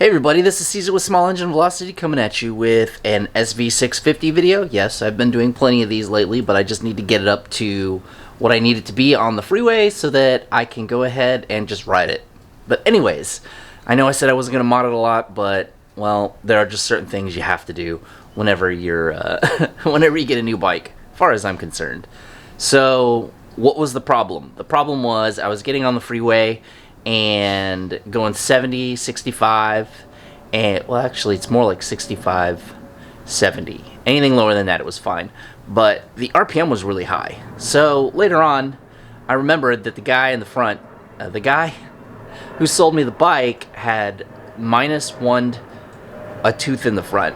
Hey everybody, this is Caesar with Small Engine Velocity coming at you with an SV650 video. Yes, I've been doing plenty of these lately, but I just need to get it up to what I need it to be on the freeway so that I can go ahead and just ride it. But anyways, I know I said I wasn't going to mod it a lot, but, well, there are just certain things you have to do whenever you're, whenever you get a new bike, as far as I'm concerned. So, what was the problem? The problem was I was getting on the freeway and going 70, 65, and, well, actually, it's more like 65, 70. Anything lower than that, it was fine. But the RPM was really high. So, later on, I remembered that the guy in the front, the guy who sold me the bike had -1 a tooth in the front.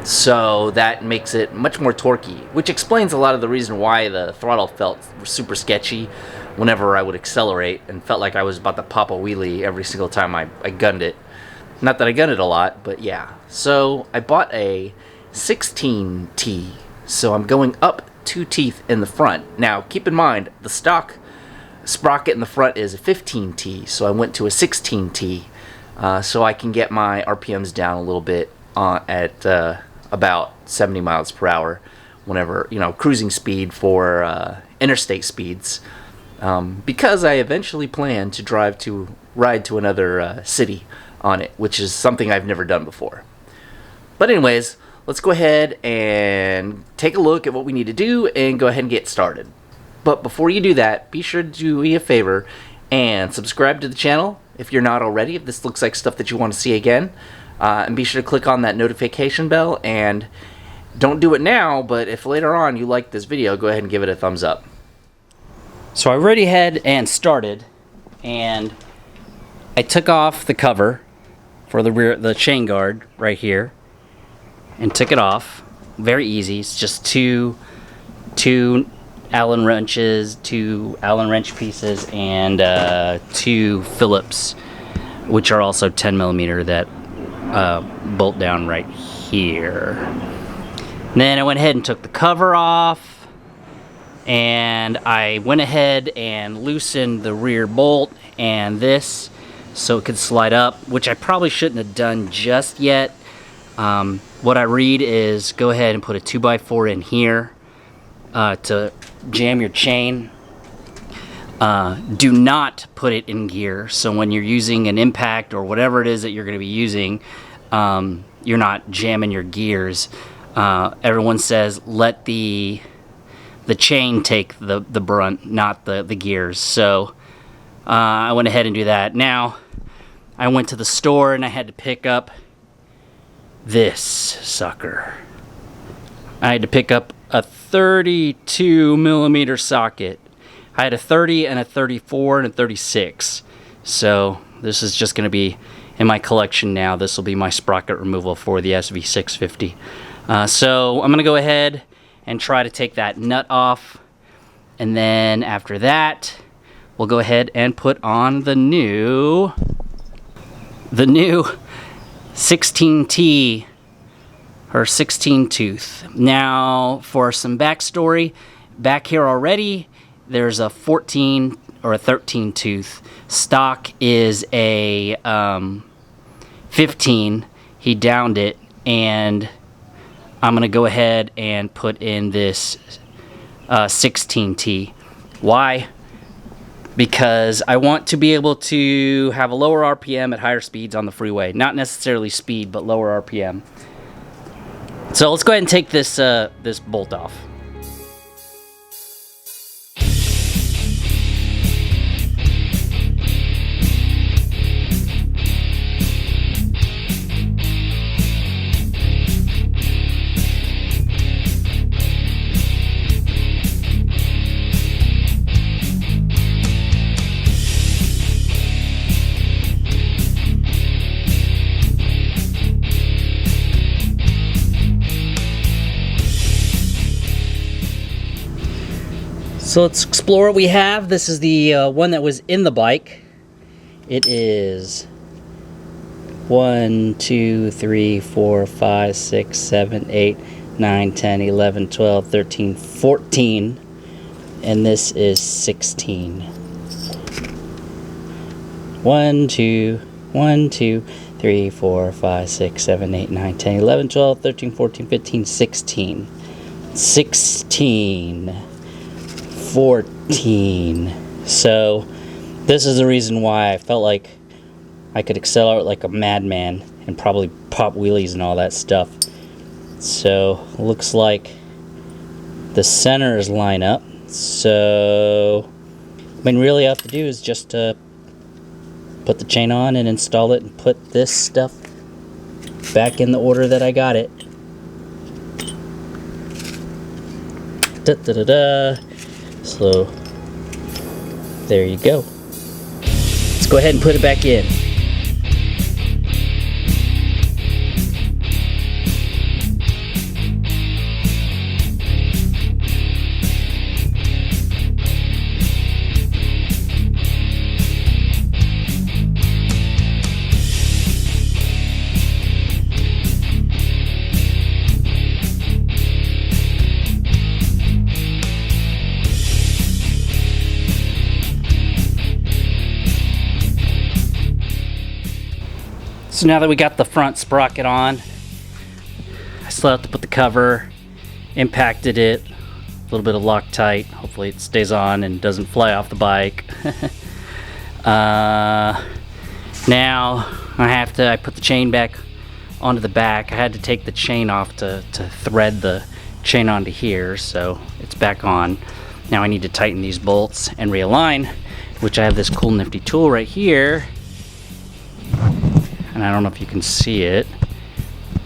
So, that makes it much more torquey, which explains a lot of the reason why the throttle felt super sketchy whenever I would accelerate and felt like I was about to pop a wheelie every single time I gunned it. Not that I gunned it a lot, but yeah. So I bought a 16T, so I'm going up 2 teeth in the front. Now keep in mind, the stock sprocket in the front is a 15T, so I went to a 16T so I can get my RPMs down a little bit at about 70 miles per hour whenever, you know, cruising speed for interstate speeds. Because I eventually plan to ride to another city on it, which is something I've never done before. But anyways, let's go ahead and take a look at what we need to do and go ahead and get started. But before you do that, be sure to do me a favor and subscribe to the channel if you're not already, if this looks like stuff that you want to see again. And be sure to click on that notification bell, and don't do it now, but if later on you like this video, go ahead and give it a thumbs up. So I already had and started, and I took off the cover for the chain guard right here, and took it off. Very easy. It's just two Allen wrenches, 2 Allen wrench pieces, and 2 Phillips, which are also 10mm that bolt down right here. And then I went ahead and took the cover off. And I went ahead and loosened the rear bolt and this so it could slide up, which I probably shouldn't have done just yet. What I read is go ahead and put a 2x4 in here to jam your chain. Do not put it in gear, so when you're using an impact or whatever it is that you're going to be using, you're not jamming your gears. Everyone says let the chain take the brunt, not the gears. So I went ahead and do that. Now I went to the store and I had to pick up this sucker. I had to pick up a 32mm socket. I had a 30 and a 34 and a 36. So this is just going to be in my collection now. This will be my sprocket removal for the SV650. So I'm going to go ahead and try to take that nut off, and then after that we'll go ahead and put on the new 16T or 16 tooth. Now for some backstory, back here already there's a 14 or a 13 tooth. Stock is a 15. He downed it, and I'm going to go ahead and put in this 16T. Why? Because I want to be able to have a lower RPM at higher speeds on the freeway. Not necessarily speed, but lower RPM. So let's go ahead and take this, this bolt off. So let's explore what we have. This is the one that was in the bike. It is 1, 2, 3, 4, 5, 6, 7, 8, 9, 10, 11, 12, 13, 14. And this is 16. 1, 2, 1, 2, 3, 4, 5, 6, 7, 8, 9, 10, 11, 12, 13, 14, 15, 16. 16. 14. So this is the reason why I felt like I could accelerate like a madman and probably pop wheelies and all that stuff. So looks like the centers line up. So I mean, really all you have to do is just put the chain on and install it and put this stuff back in the order that I got it. Da, da, da, da. So there you go. Let's go ahead and put it back in. So now that we got the front sprocket on, I still have to put the cover, impacted it, a little bit of Loctite, hopefully it stays on and doesn't fly off the bike. Now I put the chain back onto the back. I had to take the chain off to thread the chain onto here, so it's back on. Now I need to tighten these bolts and realign, which I have this cool nifty tool right here. And I don't know if you can see it,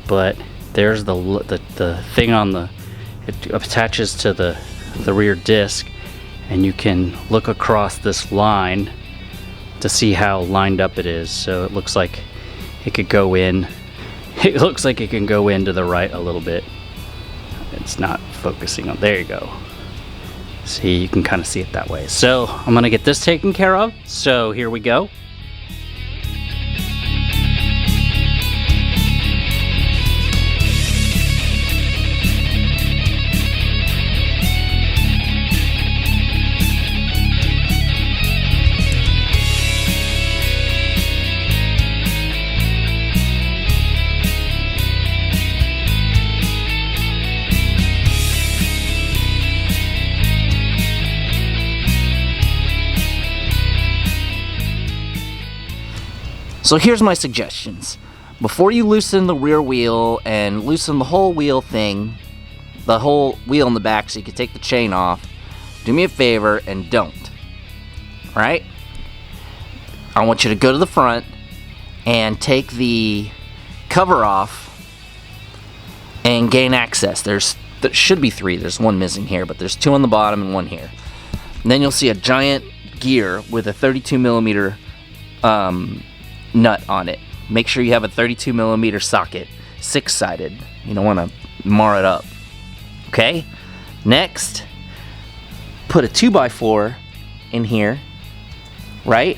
but there's the thing on the, it attaches to the rear disc, and you can look across this line to see how lined up it is. So it looks like it could go in, it looks like it can go in to the right a little bit. It's not focusing on, there you go. See, you can kind of see it that way. So I'm gonna get this taken care of. So here we go. So here's my suggestions. Before you loosen the rear wheel and loosen the whole wheel thing, the whole wheel in the back so you can take the chain off, do me a favor and don't. Alright? I want you to go to the front and take the cover off and gain access. There should be 3. There's 1 missing here, but there's 2 on the bottom and 1 here. And then you'll see a giant gear with a 32mm nut on it. Make sure you have a 32mm socket, 6-sided. You don't want to mar it up. Okay? Next, put a 2x4 in here, right?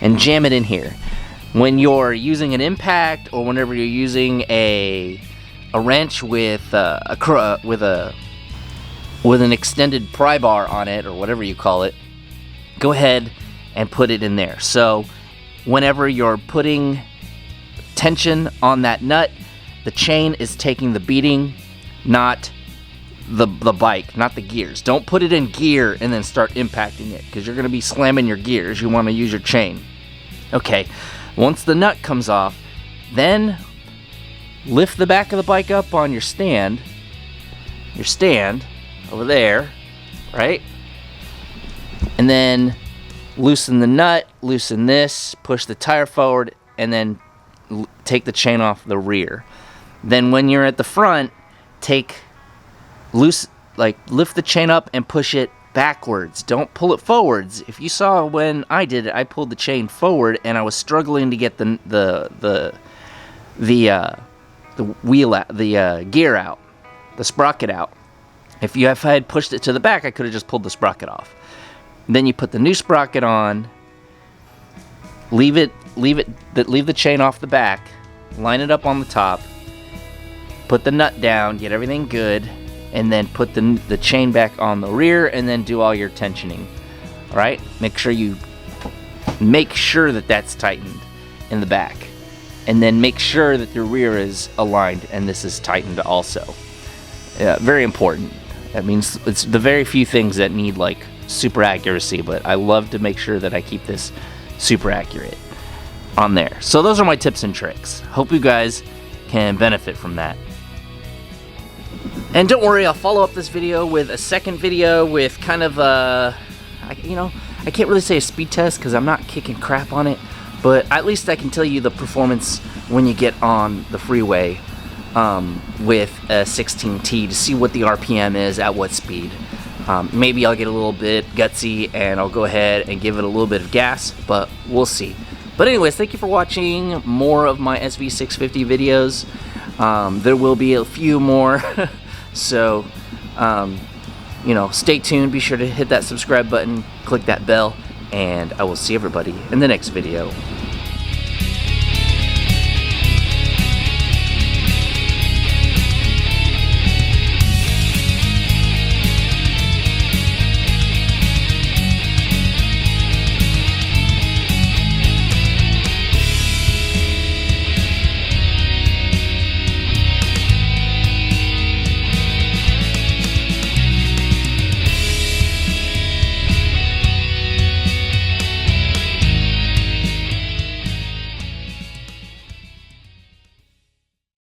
And jam it in here. When you're using an impact, or whenever you're using a wrench with an extended pry bar on it, or whatever you call it, go ahead and put it in there. So whenever you're putting tension on that nut, the chain is taking the beating, not the bike, not the gears. Don't put it in gear and then start impacting it, because you're going to be slamming your gears. You want to use your chain. Okay, once the nut comes off, then lift the back of the bike up on your stand over there, right? And then loosen the nut, loosen this, push the tire forward, and then take the chain off the rear. Then when you're at the front, lift the chain up and push it backwards. Don't pull it forwards. If you saw when I did it, I pulled the chain forward and I was struggling to get the wheel out, the gear out, the sprocket out. If I had pushed it to the back, I could have just pulled the sprocket off. Then you put the new sprocket on, leave the chain off the back, line it up on the top, put the nut down, get everything good, and then put the chain back on the rear, and then do all your tensioning. All right? Make sure that that's tightened in the back. and then make sure that the rear is aligned and this is tightened also. Very important. That means it's the very few things that need like super accuracy, but I love to make sure that I keep this super accurate on there. So those are my tips and tricks. Hope you guys can benefit from that. And don't worry, I'll follow up this video with a second video with kind of a, you know, I can't really say a speed test because I'm not kicking crap on it, but at least I can tell you the performance when you get on the freeway with a 16T to see what the RPM is at what speed. Maybe I'll get a little bit gutsy and I'll go ahead and give it a little bit of gas, but we'll see. But anyways, thank you for watching more of my SV650 videos. There will be a few more. So, you know, stay tuned. Be sure to hit that subscribe button, click that bell, and I will see everybody in the next video.